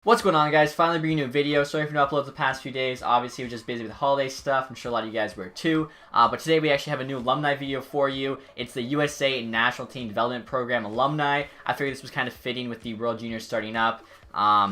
What's going on, guys? Finally bringing you a video. Sorry for no uploads the past few days. Obviously, we're just busy with holiday stuff. I'm sure a lot of you guys were too. But today we actually have a new alumni video for you. It's the USA National Team Development Program alumni. I figured this was kind of fitting with the World Juniors starting up.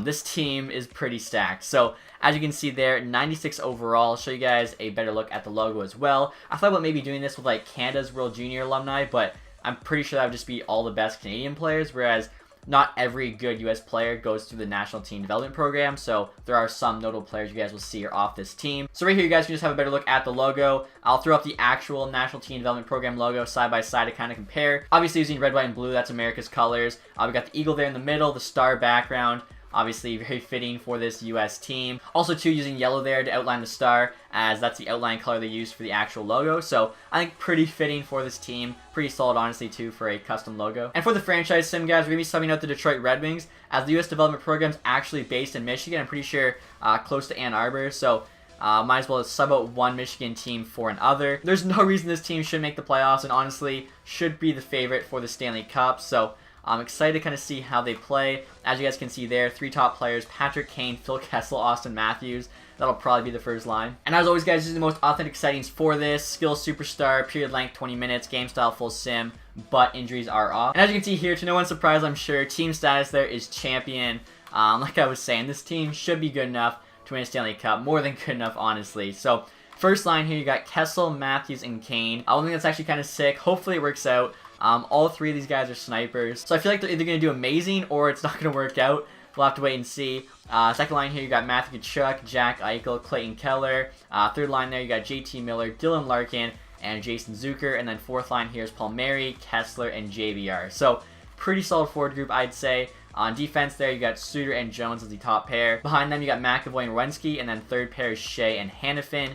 This team is pretty stacked. So, as you can see there, 96 overall. I'll show you guys a better look at the logo as well. I thought about maybe doing this with like Canada's World Junior alumni, but I'm pretty sure that would just be all the best Canadian players, whereas not every good US player goes through the National Team Development Program, so there are some notable players you guys will see are off this team. So right here, you guys can just have a better look at the logo. I'll throw up the actual National Team Development Program logo side by side to kind of compare. Obviously using red, white, and blue, that's America's colors. We got the eagle there in the middle, the star background. Obviously very fitting for this US team. Also too, using yellow there to outline the star, as that's the outline color they used for the actual logo. So I think pretty fitting for this team. Pretty solid honestly too for a custom logo. And for the franchise sim, guys, we're going to be subbing out the Detroit Red Wings, as the US development program is actually based in Michigan. I'm pretty sure close to Ann Arbor. So might as well sub out one Michigan team for another. There's no reason this team should make the playoffs, and honestly should be the favorite for the Stanley Cup. So I'm excited to kind of see how they play. As you guys can see there, three top players: Patrick Kane, Phil Kessel, Austin Matthews. That'll probably be the first line. And as always, guys, this is the most authentic settings for this. Skill superstar, period length 20 minutes, game style full sim, but injuries are off. And as you can see here, to no one's surprise, I'm sure, team status there is champion. Like I was saying, this team should be good enough to win a Stanley Cup. More than good enough, honestly. So first line here, you got Kessel, Matthews, and Kane. I think that's actually kind of sick. Hopefully it works out. All three of these guys are snipers, so I feel like they're either going to do amazing or it's not going to work out. We'll have to wait and see. Second line here, you got Matthew Tkachuk, Jack Eichel, Clayton Keller. Third line there, you got JT Miller, Dylan Larkin, and Jason Zucker. And then fourth line here is Palmieri, Kessler, and JVR. So pretty solid forward group, I'd say. On defense there, you got Suter and Jones as the top pair. Behind them, you got McAvoy and Werenski, and then third pair is Shea and Hannafin.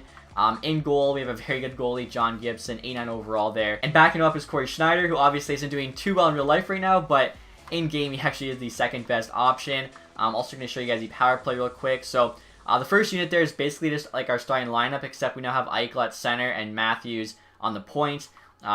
In goal, we have a very good goalie, John Gibson, 89 overall there. And backing up is Corey Schneider, who obviously isn't doing too well in real life right now, but in game, he actually is the second best option. I'm also going to show you guys the power play real quick. So the first unit there is basically just like our starting lineup, except we now have Eichel at center and Matthews on the point.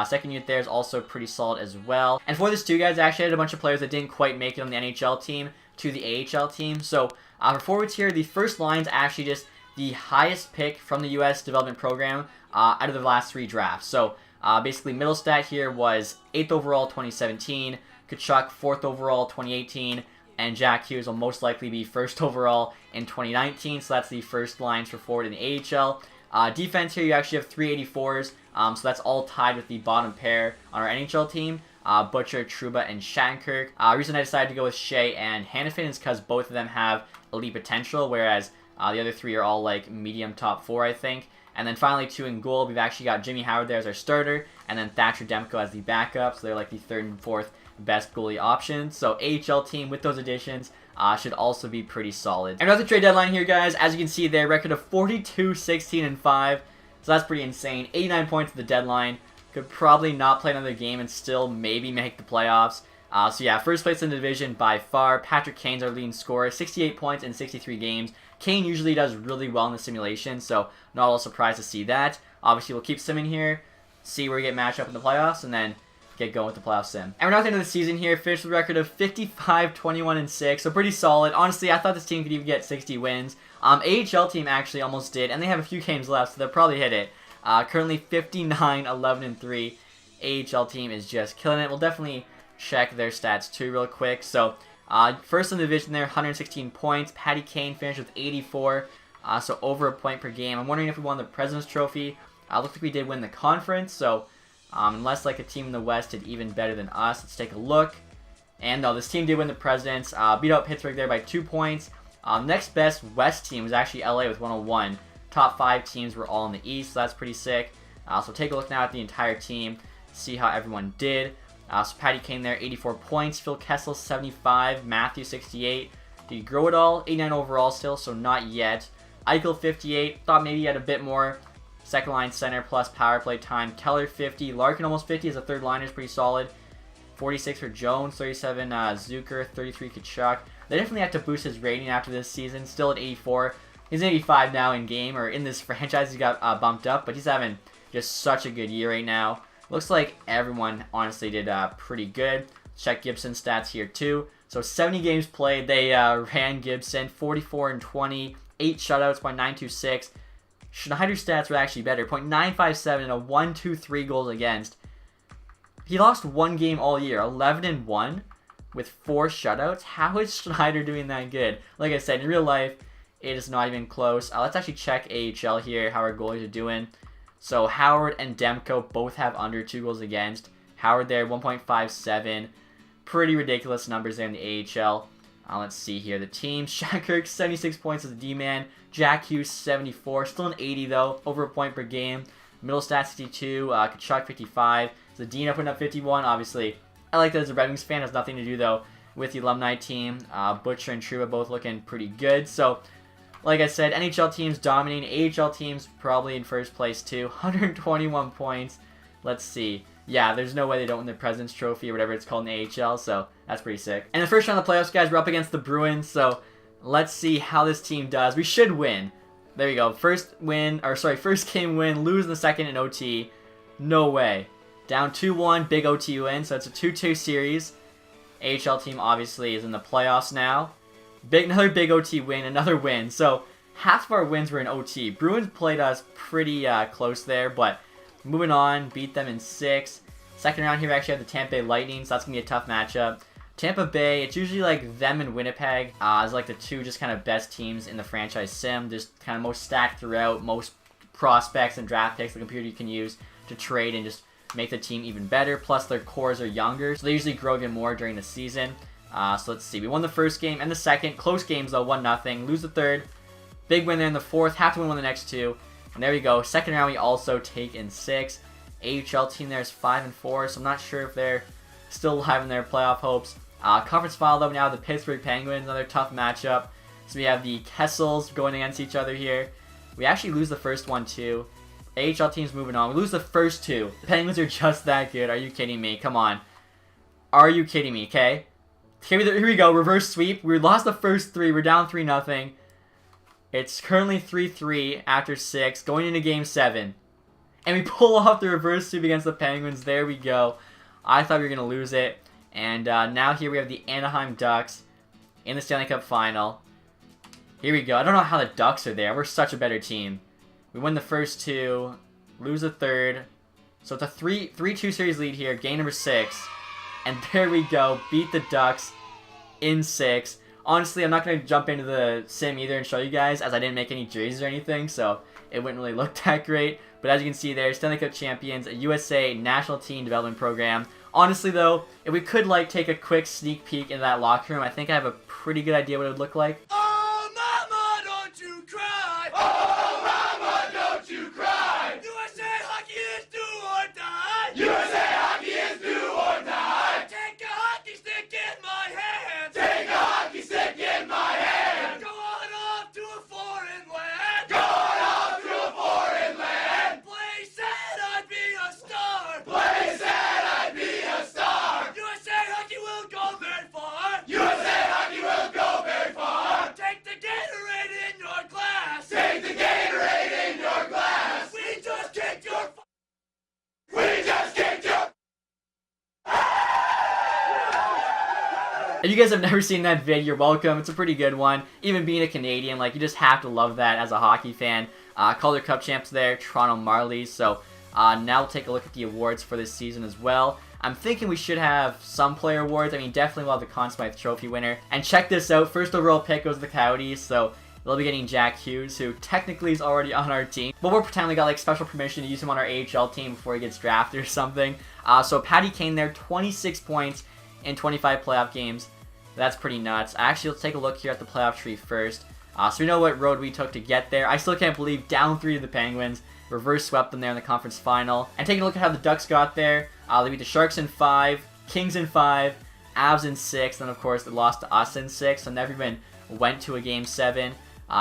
Second unit there is also pretty solid as well. And for this too, guys, I actually had a bunch of players that didn't quite make it on the NHL team to the AHL team. So for forwards here, the first line's actually just the highest pick from the U.S. development program out of the last three drafts. So basically middle stat here was 8th overall 2017, Tkachuk 4th overall 2018, and Jack Hughes will most likely be 1st overall in 2019. So that's the first lines for forward in the AHL. Defense here, you actually have 384s. So that's all tied with the bottom pair on our NHL team. Butcher, Trouba, and Shattenkirk. Reason I decided to go with Shea and Hannafin is because both of them have elite potential, whereas the other three are all like medium top four, I think. And then finally, two in goal, we've actually got Jimmy Howard there as our starter, and then Thatcher Demko as the backup. So they're like the third and fourth best goalie options. So AHL team with those additions should also be pretty solid. And another trade deadline here, guys. As you can see there, record of 42, 16, and 5. So that's pretty insane. 89 points at the deadline. Could probably not play another game and still maybe make the playoffs. So yeah, first place in the division by far. Patrick Kane's our leading scorer, 68 points in 63 games. Kane usually does really well in the simulation, so not all surprised to see that. Obviously, we'll keep simming here, see where we get matched up in the playoffs, and then get going with the playoff sim. And we're now at the end of the season here, finished with a record of 55, 21, and 6, so pretty solid. Honestly, I thought this team could even get 60 wins. AHL team actually almost did, and they have a few games left, so they'll probably hit it. Currently 59, 11, and 3. AHL team is just killing it. We'll definitely check their stats too real quick. So first in the division there, 116 points. Patty Kane finished with 84, so over a point per game. I'm wondering if we won the President's Trophy. Looks like we did win the conference, so unless like a team in the West did even better than us. Let's take a look. And no, this team did win the Presidents. Beat out Pittsburgh there by 2 points. Next best West team was actually LA with 101. Top 5 teams were all in the East, so that's pretty sick. So take a look now at the entire team, see how everyone did. So Patty Kane there, 84 points. Phil Kessel, 75. Matthew, 68. Did he grow it all? 89 overall still, so not yet. Eichel, 58. Thought maybe he had a bit more. Second line center plus power play time. Keller, 50. Larkin, almost 50 as a third liner, is pretty solid. 46 for Jones, 37 Zucker, 33 Tkachuk. They definitely have to boost his rating after this season. Still at 84. He's 85 now in game, or in this franchise he got bumped up, but he's having just such a good year right now. Looks like everyone honestly did pretty good. Check Gibson's stats here too. So 70 games played. They ran Gibson 44-20, 8 shutouts, .926. Schneider's stats were actually better, .957 and a 1-2-3 goals against. He lost one game all year, 11-1 with 4 shutouts. How is Schneider doing that good? Like I said, in real life, it is not even close. Let's actually check AHL here, how our goalies are doing. So Howard and Demko both have under 2 goals against. Howard there, 1.57. Pretty ridiculous numbers there in the AHL. Let's see here. The team, Shankirk, 76 points as a D-man. Jack Hughes, 74. Still an 80, though. Over a point per game. Middle stat, 62. Kachuk, 55. Zadina putting up 51. Obviously, I like that as a Red Wings fan. Has nothing to do, though, with the alumni team. Butcher and Truba both looking pretty good. So, like I said, NHL teams dominating. AHL teams probably in first place, too. 121 points. Let's see. Yeah, there's no way they don't win the President's Trophy or whatever it's called in the AHL, so that's pretty sick. And the first round of the playoffs, guys, we're up against the Bruins, so let's see how this team does. We should win. There you go. First game win, lose in the second in OT. No way. Down 2-1, big OT win, so it's a 2-2 series. AHL team obviously is in the playoffs now. Another big OT win, another win. So half of our wins were in OT. Bruins played us pretty close there, but moving on, beat them in 6. Second round here, we actually have the Tampa Bay Lightning, so that's going to be a tough matchup. Tampa Bay, it's usually like them and Winnipeg as like the two just kind of best teams in the franchise sim. Just kind of most stacked throughout, most prospects and draft picks the computer you can use to trade and just make the team even better. Plus their cores are younger, so they usually grow even more during the season. So let's see. We won the first game and the second. Close games though, 1-0. Lose the third. Big win there in the fourth. Have to win one the next two. And there we go. Second round, we also take in 6. AHL team there is 5-4, so I'm not sure if they're still alive in their playoff hopes. Conference final, though, now the Pittsburgh Penguins, another tough matchup. So we have the Kessels going against each other here. We actually lose the first one, too. AHL team's moving on. We lose the first 2. The Penguins are just that good. Are you kidding me? Come on. Are you kidding me, okay? Here we go. Reverse sweep. We lost the first 3. We're down 3-0. It's currently 3-3 after 6, going into Game 7. And we pull off the reverse sweep against the Penguins. There we go. I thought we were going to lose it. And now here we have the Anaheim Ducks in the Stanley Cup Final. Here we go. I don't know how the Ducks are there. We're such a better team. We win the first 2, lose the third. So it's a 3-2 series lead here. Game number 6. And there we go. Beat the Ducks in 6. Honestly, I'm not going to jump into the sim either and show you guys, as I didn't make any jerseys or anything, so it wouldn't really look that great. But as you can see there, Stanley Cup champions, a USA National Team Development Program. Honestly, though, if we could take a quick sneak peek into that locker room, I think I have a pretty good idea what it would look like. Oh, mama, don't you cry! Oh, mama, don't you cry! USA hockey is do or die! USA hockey is do or die! Take a hockey stick in my hand! Take a hockey stick in my hand! Go on off to a foreign land! Go on off to a foreign land! Play said I'd be a star! Play said I'd be a star! USA hockey will go very far! USA hockey will go very far! Take the Gatorade in your glass! Take the Gatorade in your glass! We just kicked your We just kicked your If you guys have never seen that vid, you're welcome. It's a pretty good one. Even being a Canadian, you just have to love that as a hockey fan. Calder Cup champs there, Toronto Marlies. So now we'll take a look at the awards for this season as well. I'm thinking we should have some player awards. I mean, definitely we'll have the Conn Smythe Trophy winner. And check this out. First overall pick goes to the Coyotes. So they'll be getting Jack Hughes, who technically is already on our team. But we're pretending we got special permission to use him on our AHL team before he gets drafted or something. So Patty Kane there, 26 points in 25 playoff games. That's pretty nuts. Actually, let's take a look here at the playoff tree first. So we know what road we took to get there. I still can't believe down 3 to the Penguins. Reverse swept them there in the conference final. And taking a look at how the Ducks got there. They beat the Sharks in 5, Kings in 5, Avs in 6, and of course they lost to us in 6, so never even went to a Game 7.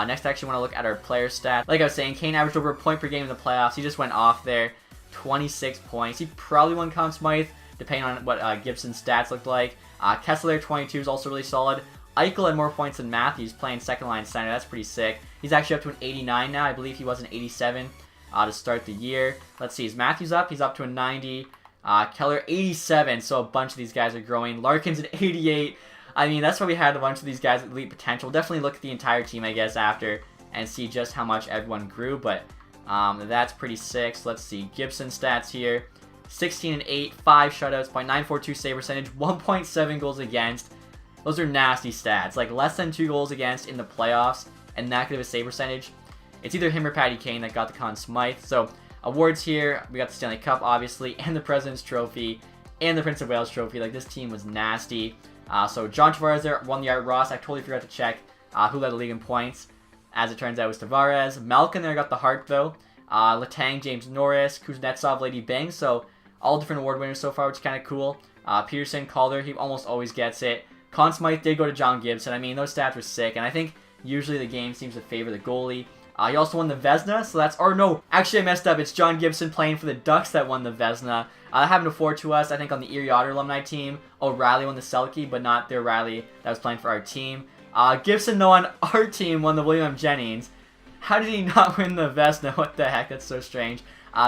Next, I actually want to look at our player stats. Like I was saying, Kane averaged over a point per game in the playoffs. He just went off there. 26 points. He probably won Conn Smythe, depending on what Gibson's stats looked like. Kessler, 22, is also really solid. Eichel had more points than Matthews, playing second line center. That's pretty sick. He's actually up to an 89 now. I believe he was an 87 to start the year. Let's see, is Matthews up? He's up to a 90. Keller, 87, so a bunch of these guys are growing. Larkin's an 88. I mean, that's why we had a bunch of these guys with elite potential. Definitely look at the entire team, I guess, after and see just how much everyone grew. But that's pretty sick. So let's see. Gibson stats here. 16-8, 5 shutouts, .942 save percentage, 1.7 goals against. Those are nasty stats. Like, less than 2 goals against in the playoffs and that good of a save percentage. It's either him or Patty Kane that got the Conn Smythe. So, awards here. We got the Stanley Cup, obviously, and the President's Trophy, and the Prince of Wales Trophy. Like, this team was nasty. So, John Tavares there won the Art Ross. I totally forgot to check who led the league in points. As it turns out, it was Tavares. Malkin there got the Hart, though. Letang, James Norris, Kuznetsov, Lady Bing. So, all different award winners so far, which is kind of cool. Peterson, Calder, he almost always gets it. Conn Smythe did go to John Gibson. I mean, those stats were sick, and I think usually the game seems to favor the goalie. He also won the Vezina, so that's... Or no, actually I messed up. It's John Gibson playing for the Ducks that won the Vezina. That happened before to us, I think, on the Erie Otter alumni team. O'Reilly won the Selke, but not the O'Reilly that was playing for our team. Gibson, though, on our team won the William M. Jennings. How did he not win the Vezina? What the heck? That's so strange.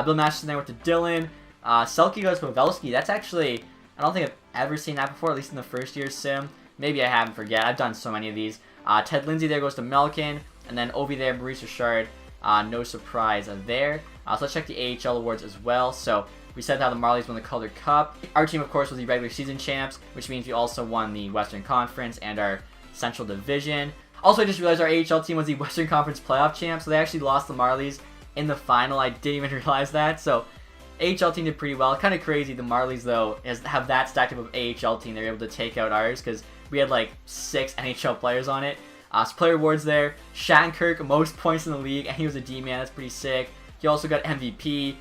Bill Masterson there went to Dylan. Selke goes to Pavelski. That's actually... I don't think I've ever seen that before, at least in the first year's sim. Maybe I haven't, forget. I've done so many of these. Ted Lindsay there goes to Melkin. And then Ovi there, Maurice Richard. No surprise there. So let's check the AHL awards as well. So we said how the Marlies won the Calder Cup. Our team, of course, was the regular season champs, which means we also won the Western Conference and our Central Division. Also, I just realized our AHL team was the Western Conference playoff champ, so they actually lost the Marlies in the final. I didn't even realize that. So AHL team did pretty well. Kind of crazy. The Marlies, though, have that stacked up of AHL team. They were able to take out ours because we had like 6 NHL players on it. So player awards there. Shattenkirk, most points in the league, and he was a D-man. That's pretty sick. He also got MVP.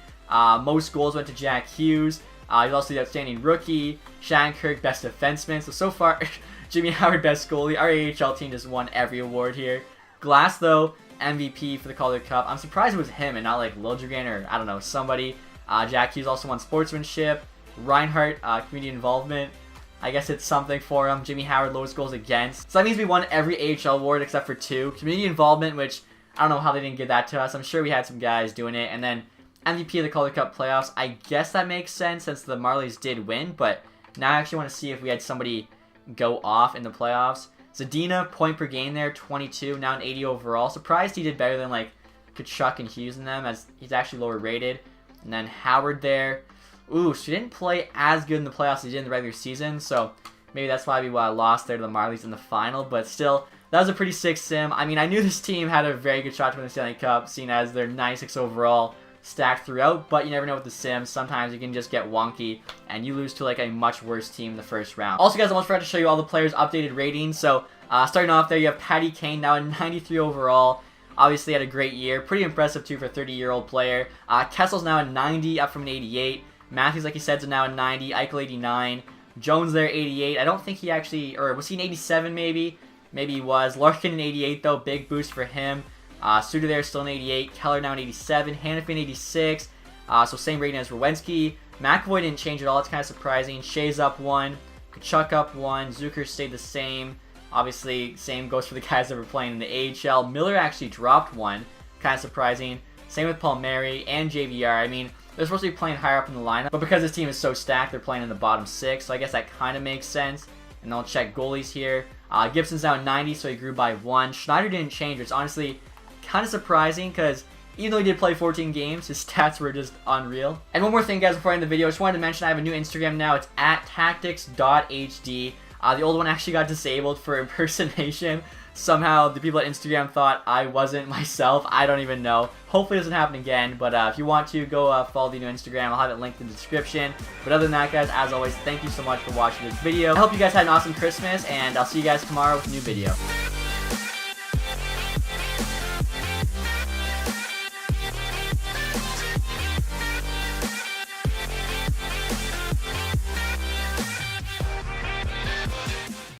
Most goals went to Jack Hughes. He's also the outstanding rookie. Shattenkirk, best defenseman. So far, Jimmy Howard, best goalie. Our AHL team just won every award here. Glass, though, MVP for the Calder Cup. I'm surprised it was him and not like Liljegren or, I don't know, somebody. Jack Hughes also won sportsmanship. Reinhardt, community involvement. I guess it's something for him. Jimmy Howard, lowest goals against. So that means we won every AHL award except for 2. Community involvement, which I don't know how they didn't give that to us. I'm sure we had some guys doing it. And then MVP of the Calder Cup playoffs. I guess that makes sense since the Marlies did win. But now I actually want to see if we had somebody go off in the playoffs. Zadina, point per game there, 22. Now an 80 overall. Surprised he did better than like Kachuk and Hughes in them, as he's actually lower rated. And then Howard there. Ooh, she didn't play as good in the playoffs as he did in the regular season, so maybe that's why we lost there to the Marlies in the final, but still, that was a pretty sick sim. I mean, I knew this team had a very good shot to win the Stanley Cup, seeing as they're 96 overall, stacked throughout, but you never know with the sims. Sometimes you can just get wonky, and you lose to like a much worse team in the first round. Also, guys, I almost forgot to show you all the players' updated ratings, so starting off there, you have Patty Kane, now a 93 overall. Obviously had a great year, pretty impressive too for a 30-year-old player. Kessel's now a 90, up from an 88. Matthews, like he said, is now a 90. Eichel, 89. Jones there, 88. I don't think he actually... Or was he an 87 maybe? Maybe he was. Larkin an 88, though. Big boost for him. Suter there, still an 88. Keller now an 87. Hanifin, 86. So same rating as Rowensky. McAvoy didn't change at all. It's kind of surprising. Shea's up 1. Kachuk up 1. Zucker stayed the same. Obviously, same goes for the guys that were playing in the AHL. Miller actually dropped 1. Kind of surprising. Same with Palmieri and JVR. I mean... They're supposed to be playing higher up in the lineup, but because this team is so stacked, they're playing in the bottom 6, so I guess that kind of makes sense. And I'll check goalies here. Gibson's now 90, so he grew by 1. Schneider didn't change, which is honestly kind of surprising, because even though he did play 14 games, his stats were just unreal. And one more thing, guys, before I end the video, I just wanted to mention I have a new Instagram now. It's at tactics.hd. The old one actually got disabled for impersonation. Somehow, the people at Instagram thought I wasn't myself. I don't even know. Hopefully it doesn't happen again. But if you want to, go follow the new Instagram. I'll have it linked in the description. But other than that, guys, as always, thank you so much for watching this video. I hope you guys had an awesome Christmas, and I'll see you guys tomorrow with a new video.